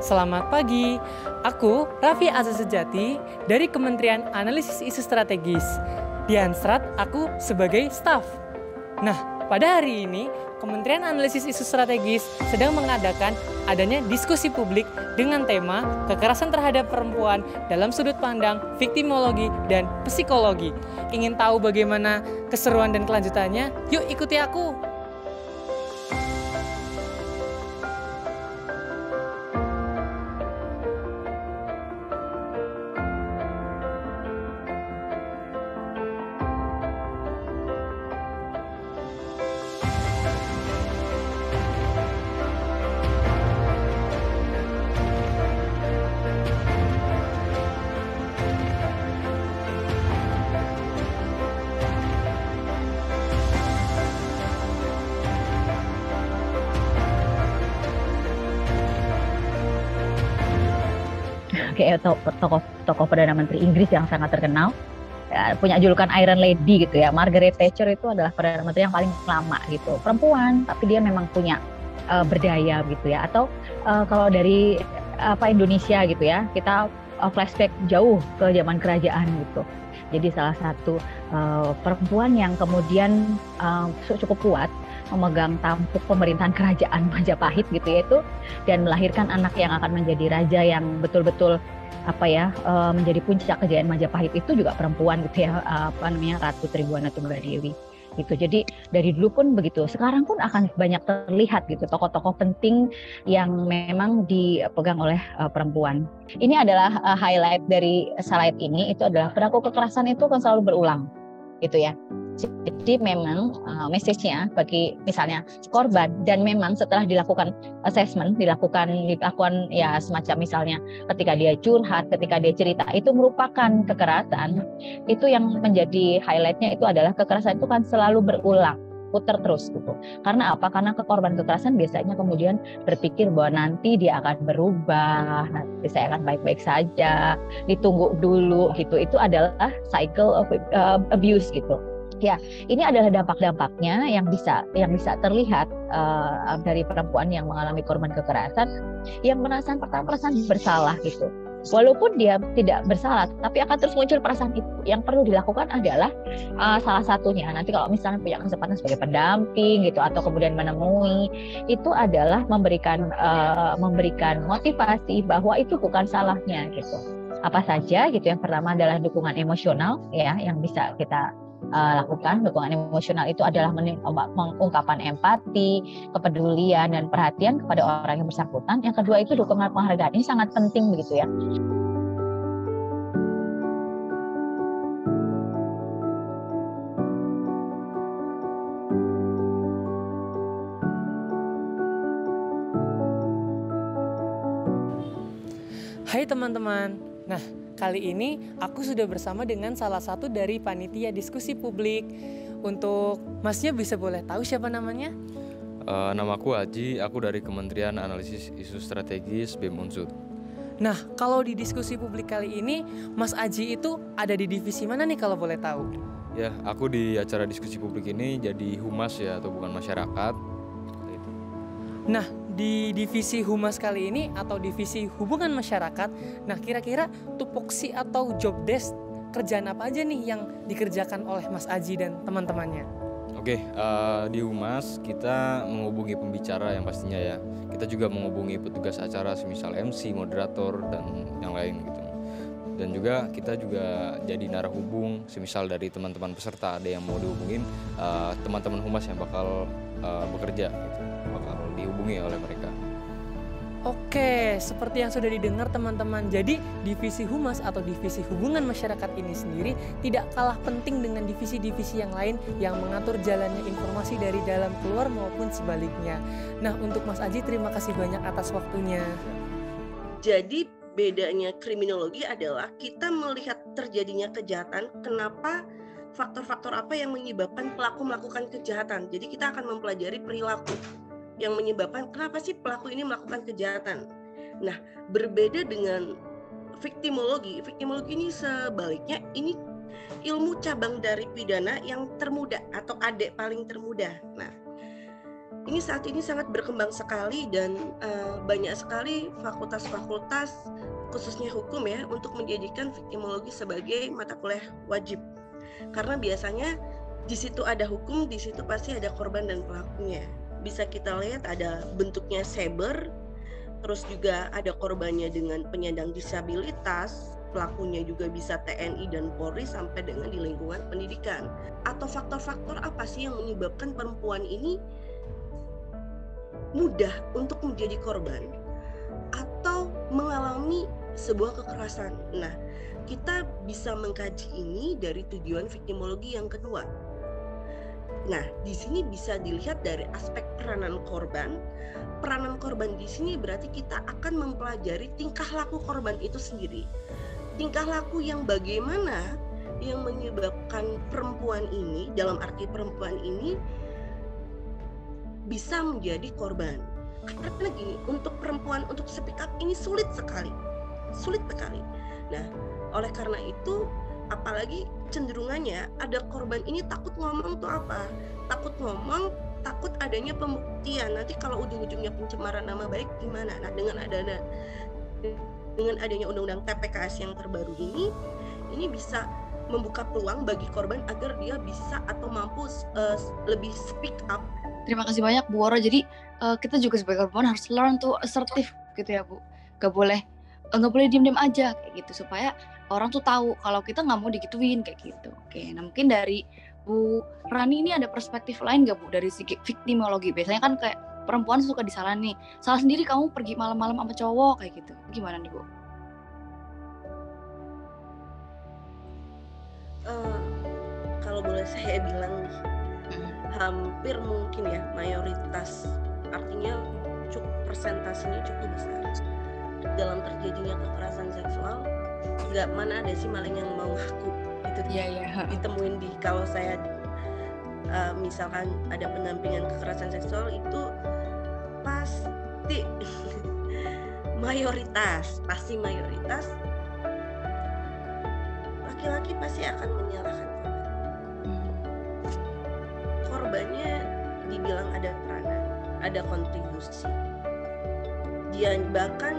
Selamat pagi, aku Raffi Azza Sejati dari Kementerian Analisis Isu Strategis. Di Hansrat, aku sebagai staf. Nah, pada hari ini, Kementerian Analisis Isu Strategis sedang mengadakan adanya diskusi publik dengan tema kekerasan terhadap perempuan dalam sudut pandang viktimologi dan psikologi. Ingin tahu bagaimana keseruan dan kelanjutannya? Yuk ikuti aku! Kayak tokoh Perdana Menteri Inggris yang sangat terkenal, ya, punya julukan Iron Lady gitu ya. Margaret Thatcher itu adalah Perdana Menteri yang paling lama gitu, perempuan, tapi dia memang punya berdaya gitu ya. Atau kalau dari Indonesia gitu ya, kita flashback jauh ke zaman kerajaan gitu. Jadi salah satu perempuan yang kemudian cukup kuat memegang tampuk pemerintahan kerajaan Majapahit gitu ya, itu dan melahirkan anak yang akan menjadi raja yang betul-betul menjadi puncak kejayaan Majapahit itu juga perempuan gitu ya, Ratu Tribhuwana Tunggadewi gitu. Jadi dari dulu pun begitu, sekarang pun akan banyak terlihat gitu tokoh-tokoh penting yang memang dipegang oleh perempuan. Ini adalah highlight dari slide ini, itu adalah perilaku kekerasan itu kan selalu berulang gitu ya. Jadi memang message-nya bagi misalnya korban, dan memang setelah dilakukan assessment, dilakukan ya semacam misalnya ketika dia curhat, ketika dia cerita itu merupakan kekerasan, itu yang menjadi highlight-nya itu adalah kekerasan itu kan selalu berulang, putar terus gitu. Karena apa? Karena korban kekerasan biasanya kemudian berpikir bahwa nanti dia akan berubah, nanti saya akan baik-baik saja, ditunggu dulu gitu. Itu adalah cycle of abuse gitu. Ya, ini adalah dampak-dampaknya yang bisa terlihat dari perempuan yang mengalami korban kekerasan, yang perasaan bersalah gitu. Walaupun dia tidak bersalah, tapi akan terus muncul perasaan itu. Yang perlu dilakukan adalah salah satunya, nanti kalau misalnya punya kesempatan sebagai pendamping gitu, atau kemudian menemui, itu adalah memberikan motivasi bahwa itu bukan salahnya gitu. Apa saja gitu. Yang pertama adalah dukungan emosional ya, yang bisa kita lakukan. Dukungan emosional itu adalah mengungkapkan empati, kepedulian, dan perhatian kepada orang yang bersangkutan. Yang kedua itu dukungan penghargaan. Ini sangat penting begitu ya. Hai teman-teman, nah kali ini aku sudah bersama dengan salah satu dari panitia diskusi publik. Untuk masnya bisa boleh tahu siapa namanya? Namaku Aji, aku dari Kementerian Analisis Isu Strategis BEM Unsud. Nah, kalau di diskusi publik kali ini, Mas Aji itu ada di divisi mana nih kalau boleh tahu? Ya, aku di acara diskusi publik ini jadi humas ya, atau bukan masyarakat. Nah, di divisi humas kali ini atau divisi hubungan masyarakat, nah kira-kira tupoksi atau job desk kerjaan apa aja nih yang dikerjakan oleh Mas Aji dan teman-temannya? Oke, di humas kita menghubungi pembicara yang pastinya ya. Kita juga menghubungi petugas acara semisal MC, moderator, dan yang lain gitu. Dan juga kita juga jadi narah hubung semisal dari teman-teman peserta ada yang mau dihubungin, teman-teman humas yang bakal bekerja gitu, bakal dihubungi oleh mereka. Oke, seperti yang sudah didengar teman-teman, jadi divisi humas atau divisi hubungan masyarakat ini sendiri tidak kalah penting dengan divisi-divisi yang lain yang mengatur jalannya informasi dari dalam keluar maupun sebaliknya. Nah, untuk Mas Aji terima kasih banyak atas waktunya. Jadi bedanya kriminologi adalah kita melihat terjadinya kejahatan, kenapa, faktor-faktor apa yang menyebabkan pelaku melakukan kejahatan. Jadi kita akan mempelajari perilaku yang menyebabkan kenapa sih pelaku ini melakukan kejahatan. Nah, berbeda dengan viktimologi. Viktimologi ini sebaliknya, ini ilmu cabang dari pidana yang termuda atau adik paling termuda. Nah, ini saat ini sangat berkembang sekali dan banyak sekali fakultas-fakultas khususnya hukum ya untuk menjadikan viktimologi sebagai mata kuliah wajib. Karena biasanya di situ ada hukum, di situ pasti ada korban dan pelakunya. Bisa kita lihat ada bentuknya cyber, terus juga ada korbannya dengan penyandang disabilitas, pelakunya juga bisa TNI dan Polri sampai dengan di lingkungan pendidikan. Atau faktor-faktor apa sih yang menyebabkan perempuan ini mudah untuk menjadi korban atau mengalami sebuah kekerasan? Nah, kita bisa mengkaji ini dari tujuan viktimologi yang kedua. Nah, di sini bisa dilihat dari aspek peranan korban. Peranan korban di sini berarti kita akan mempelajari tingkah laku korban itu sendiri. Tingkah laku yang bagaimana yang menyebabkan perempuan ini, dalam arti perempuan ini bisa menjadi korban. Karena gini, untuk perempuan untuk speak up ini sulit sekali. Nah, oleh karena itu, apalagi cenderungannya ada korban ini takut ngomong tuh apa? Takut ngomong, takut adanya pembuktian. Nanti kalau ujung-ujungnya pencemaran nama baik gimana? Nah, dengan adanya undang-undang TPKS yang terbaru ini bisa membuka peluang bagi korban agar dia bisa atau mampu lebih speak up. Terima kasih banyak Bu Woro. Jadi kita juga sebagai perempuan harus learn to assertive gitu ya Bu. Gak boleh diam-diam aja kayak gitu, supaya orang tuh tahu kalau kita nggak mau digituin kayak gitu. Oke, nah mungkin dari Bu Rani ini ada perspektif lain nggak Bu dari segi viktimologi? Biasanya kan kayak perempuan suka disalahin nih, salah sendiri kamu pergi malam-malam sama cowok kayak gitu. Gimana nih Bu? Kalau boleh saya bilang nih, hampir mungkin ya mayoritas, artinya cukup persentasenya cukup besar dalam terjadinya kekerasan seksual. Nggak mana ada sih maling yang mau ngaku itu ditemuin di, kalau saya misalkan ada pendampingan kekerasan seksual itu pasti mayoritas laki-laki pasti akan menyalahkan korbannya, dibilang ada peranan, ada kontribusi, dia bahkan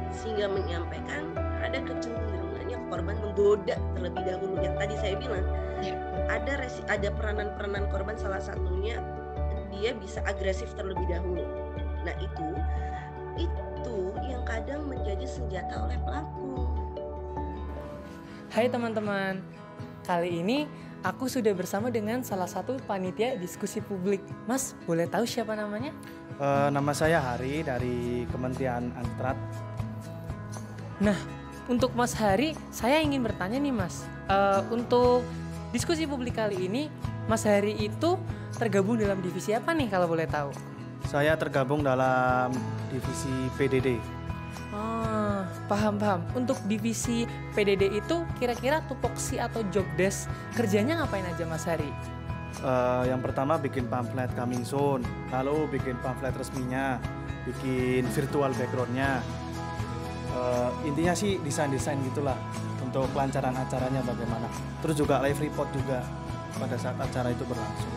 sehingga menyampaikan ada kecenderungannya korban menggoda terlebih dahulu. Yang tadi saya bilang ada peranan korban, salah satunya dia bisa agresif terlebih dahulu. Nah itu yang kadang menjadi senjata oleh pelaku. Hai teman-teman, kali ini aku sudah bersama dengan salah satu panitia diskusi publik. Mas, boleh tahu siapa namanya? Nama saya Hari dari Kementerian Antrat. Nah, untuk Mas Hari, saya ingin bertanya nih Mas. Untuk diskusi publik kali ini, Mas Hari itu tergabung dalam divisi apa nih kalau boleh tahu? Saya tergabung dalam divisi PDD. Paham. Untuk divisi PDD itu kira-kira tupoksi atau job desk kerjanya ngapain aja Mas Hari? Yang pertama bikin pamflet coming soon, lalu bikin pamflet resminya, bikin virtual backgroundnya. Intinya sih desain gitulah untuk kelancaran acaranya bagaimana. Terus juga live report juga pada saat acara itu berlangsung.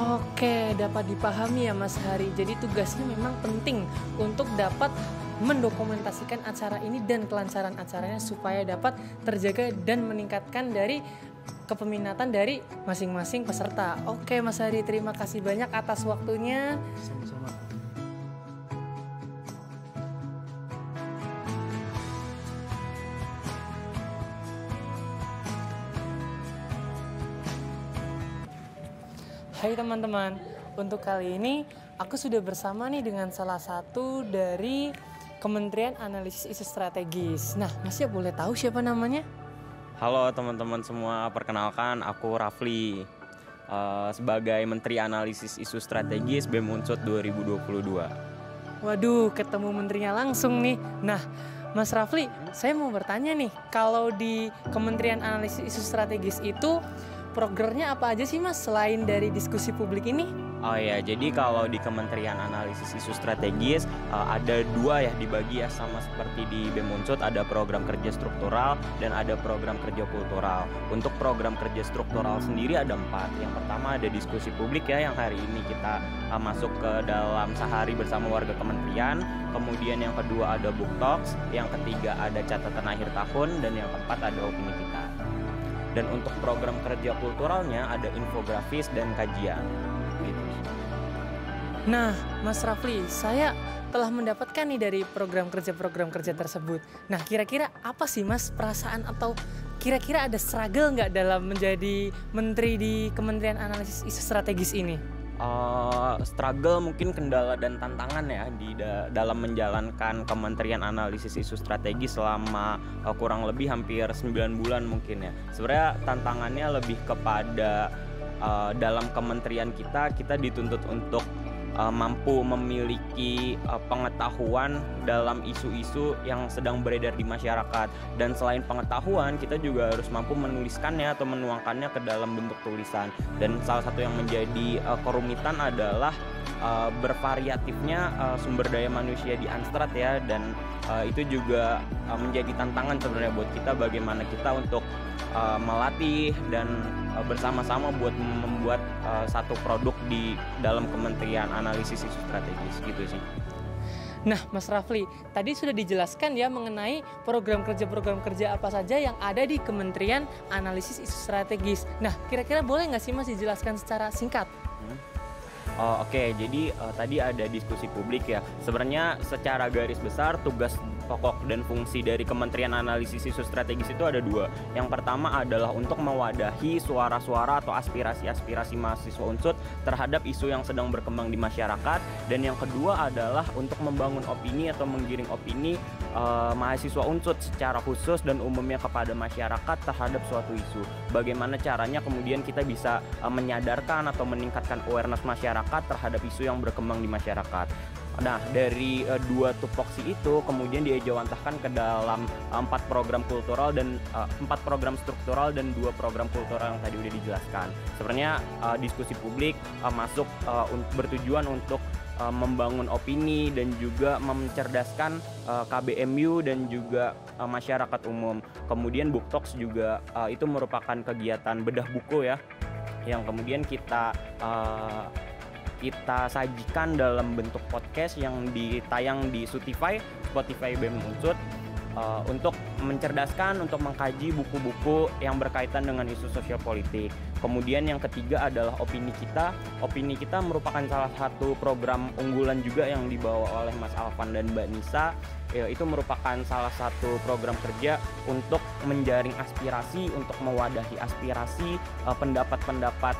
Oke, dapat dipahami ya Mas Hari. Jadi tugasnya memang penting untuk dapat mendokumentasikan acara ini dan kelancaran acaranya supaya dapat terjaga dan meningkatkan dari kepeminatan dari masing-masing peserta. Oke Mas Hari, terima kasih banyak atas waktunya. Sama-sama. Hai teman-teman, untuk kali ini aku sudah bersama nih dengan salah satu dari Kementerian Analisis Isu Strategis. Nah, Mas ya boleh tahu siapa namanya? Halo teman-teman semua, perkenalkan aku Rafli sebagai Menteri Analisis Isu Strategis BEM Unsut 2022. Waduh, ketemu menterinya langsung nih. Nah, Mas Rafli, saya mau bertanya nih, kalau di Kementerian Analisis Isu Strategis itu programnya apa aja sih Mas selain dari diskusi publik ini? Oh ya, jadi kalau di Kementerian Analisis Isu Strategis ada dua ya, dibagi ya, sama seperti di BEM Unsut, ada program kerja struktural dan ada program kerja kultural. Untuk program kerja struktural sendiri ada 4. Yang pertama ada diskusi publik ya, yang hari ini kita masuk ke dalam sehari bersama warga kementerian. Kemudian yang kedua ada book talks, yang ketiga ada catatan akhir tahun, dan yang keempat ada opini kita. Dan untuk program kerja kulturalnya ada infografis dan kajian. Gitu. Nah, Mas Rafli, saya telah mendapatkan nih dari program kerja tersebut. Nah, kira-kira apa sih Mas perasaan atau kira-kira ada struggle nggak dalam menjadi menteri di Kementerian Analisis Isu Strategis ini? Struggle, mungkin kendala dan tantangan ya di dalam menjalankan Kementerian Analisis Isu Strategis selama kurang lebih hampir 9 bulan mungkin ya. Sebenarnya tantangannya lebih kepada dalam kementerian kita dituntut untuk mampu memiliki pengetahuan dalam isu-isu yang sedang beredar di masyarakat, dan selain pengetahuan kita juga harus mampu menuliskannya atau menuangkannya ke dalam bentuk tulisan. Dan salah satu yang menjadi kerumitan adalah bervariatifnya sumber daya manusia di Anstrat ya, dan itu juga menjadi tantangan sebenarnya buat kita, bagaimana kita untuk melatih dan bersama-sama buat membuat satu produk di dalam Kementerian Analisis Isu Strategis gitu sih. Nah, Mas Rafli, tadi sudah dijelaskan ya mengenai program kerja apa saja yang ada di Kementerian Analisis Isu Strategis. Nah, kira-kira boleh nggak sih Mas dijelaskan secara singkat? Oke, jadi tadi ada diskusi publik ya. Sebenarnya secara garis besar tugas pokok dan fungsi dari Kementerian Analisis Isu Strategis itu ada 2. Yang pertama adalah untuk mewadahi suara-suara atau aspirasi-aspirasi mahasiswa Unsut terhadap isu yang sedang berkembang di masyarakat, dan yang kedua adalah untuk membangun opini atau menggiring opini mahasiswa Unsut secara khusus dan umumnya kepada masyarakat terhadap suatu isu. Bagaimana caranya kemudian kita bisa menyadarkan atau meningkatkan awareness masyarakat terhadap isu yang berkembang di masyarakat. Nah, dari 2 tupoksi itu kemudian diejawantahkan ke dalam 4 program kultural dan 4 program struktural dan 2 program kultural yang tadi udah dijelaskan. Sebenarnya diskusi publik masuk bertujuan untuk membangun opini dan juga mencerdaskan KBMU dan juga masyarakat umum. Kemudian book talks juga itu merupakan kegiatan bedah buku ya, yang kemudian kita sajikan dalam bentuk podcast yang ditayang di Spotify BEM Unsut untuk mencerdaskan, untuk mengkaji buku-buku yang berkaitan dengan isu sosial politik. Kemudian yang ketiga adalah opini kita. Opini kita merupakan salah satu program unggulan juga yang dibawa oleh Mas Alvan dan Mbak Nisa. Itu merupakan salah satu program kerja untuk menjaring aspirasi, untuk mewadahi aspirasi pendapat-pendapat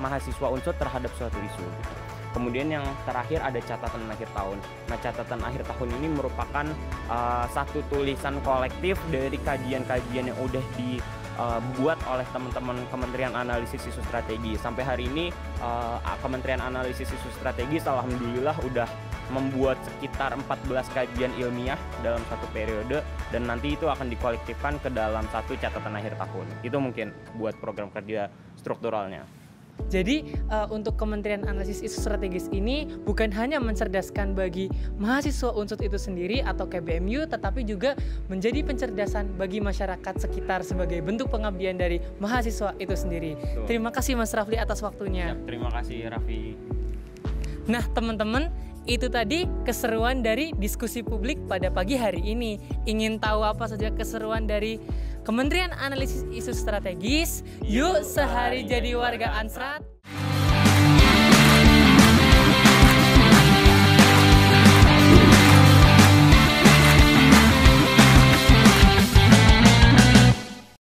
mahasiswa Unsut terhadap suatu isu. Kemudian yang terakhir ada catatan akhir tahun. Nah, catatan akhir tahun ini merupakan satu tulisan kolektif dari kajian-kajian yang udah dibuat oleh teman-teman Kementerian Analisis Isu Strategis. Sampai hari ini Kementerian Analisis Isu Strategis alhamdulillah udah membuat sekitar 14 kajian ilmiah dalam satu periode, dan nanti itu akan dikolektifkan ke dalam satu catatan akhir tahun. Itu mungkin buat program kerja strukturalnya. Jadi untuk Kementerian Analisis Isu Strategis ini bukan hanya mencerdaskan bagi mahasiswa Unsut itu sendiri atau KBMU, tetapi juga menjadi pencerdasan bagi masyarakat sekitar sebagai bentuk pengabdian dari mahasiswa itu sendiri. Betul. Terima kasih Mas Rafli atas waktunya. Ya, terima kasih Raffi. Nah teman-teman, itu tadi keseruan dari diskusi publik pada pagi hari ini. Ingin tahu apa saja keseruan dari Kementerian Analisis Isu Strategis? Yuk sehari jadi warga Ansrat.